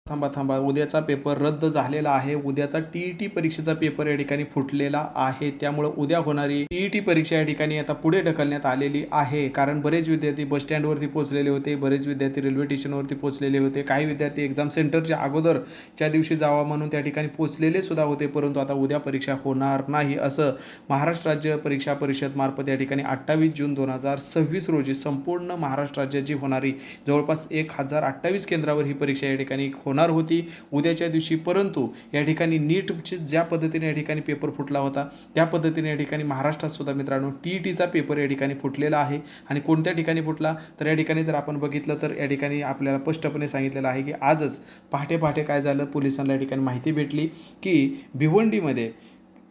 थांबा उद्याचा पेपर रद्द झालेला आहे. उद्याचा टी परीक्षेचा पेपर या ठिकाणी फुटलेला आहे. त्यामुळे उद्या होणारी टी परीक्षा या ठिकाणी आता पुढे ढकलण्यात आलेली आहे. कारण बरेच विद्यार्थी बस स्टँडवरती पोहोचलेले होते, बरेच विद्यार्थी रेल्वे स्टेशनवरती पोहोचलेले होते, काही विद्यार्थी एक्झाम सेंटरच्या अगोदरच्या दिवशी जावा म्हणून त्या ठिकाणी पोहोचलेले सुद्धा होते. परंतु आता उद्या परीक्षा होणार नाही असं महाराष्ट्र राज्य परीक्षा परिषद मार्फत या ठिकाणी 28 जून 2026 रोजी संपूर्ण महाराष्ट्र राज्याची होणारी जवळपास 1028 केंद्रावर ही परीक्षा या ठिकाणी होणार होती उद्याच्या दिवशी. परंतु या ठिकाणी नीटचे ज्या पद्धतीने या ठिकाणी पेपर फुटला होता त्या पद्धतीने या ठिकाणी महाराष्ट्रात सुद्धा मित्रांनो टीईटीचा पेपर या ठिकाणी फुटलेला आहे. आणि कोणत्या ठिकाणी फुटला तर या ठिकाणी जर आपण बघितलं तर या ठिकाणी आपल्याला स्पष्टपणे सांगितलेलं आहे की आजच पहाटे काय झालं, पोलिसांना या ठिकाणी माहिती भेटली की भिवंडीमध्ये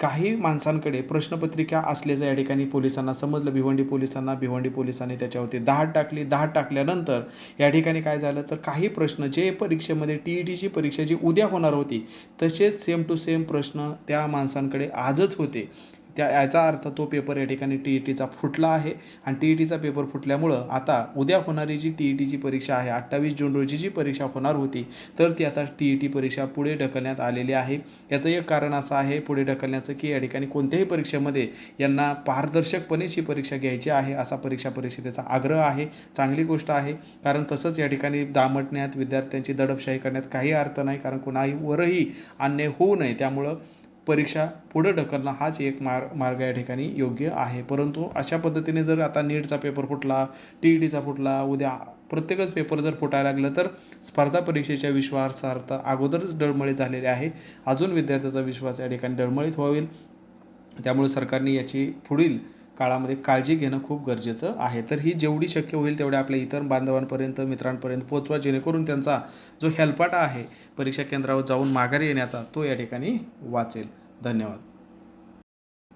काही माणसांकडे प्रश्नपत्रिका असल्याचं या ठिकाणी पोलिसांना समजलं. भिवंडी पोलिसांनी त्याच्यावरती धाड टाकली. धाड टाकल्यानंतर या ठिकाणी काय झालं तर काही प्रश्न जे परीक्षेमध्ये टीईटीची परीक्षा जी उद्या होणार होती तसेच सेम टू सेम प्रश्न त्या माणसांकडे आजच होते. याचा अर्थ तो पेपर या ठिकाणी टीईटीचा फुटला आहे. आणि टीईटीचा पेपर फुटल्यामुळं आता उद्या होणारी जी टीईटीची परीक्षा आहे 28 जून रोजी जी परीक्षा होणार होती तर ती आता टीईटी परीक्षा पुढे ढकलण्यात आलेली आहे. याचं एक कारण असं आहे पुढे ढकलण्याचं की या ठिकाणी कोणत्याही परीक्षेमध्ये यांना पारदर्शकपणेची परीक्षा घ्यायची आहे असा परीक्षा परिषदेचा आग्रह आहे. चांगली गोष्ट आहे, कारण तसंच या ठिकाणी दामटण्यात विद्यार्थ्यांची दडपशाही करण्यात काही अर्थ नाही, कारण कोणावरही अन्याय होऊ नये. त्यामुळं परीक्षा पुढे ढकलणं हाच एक मार्ग या ठिकाणी योग्य आहे. परंतु अशा पद्धतीने जर आता नीटचा पेपर फुटला, टीईटीचा फुटला, उद्या प्रत्येकच पेपर जर फुटायला लागलं तर स्पर्धा परीक्षेच्या विश्वासार्हता अगोदरच डळमळीत झालेले आहे. अजून विद्यार्थ्याचा विश्वास या ठिकाणी डळमळीत होईल. त्यामुळे सरकारने याची पुढील काळामध्ये काळजी घेणं खूप गरजेचं आहे. तर ही जेवढी शक्य होईल तेवढ्या आपल्या इतर बांधवांपर्यंत मित्रांपर्यंत पोहोचवा, जेणेकरून त्यांचा जो हेलपाटा आहे परीक्षा केंद्रावर जाऊन माघारी येण्याचा तो या ठिकाणी वाचेल. धन्यवाद.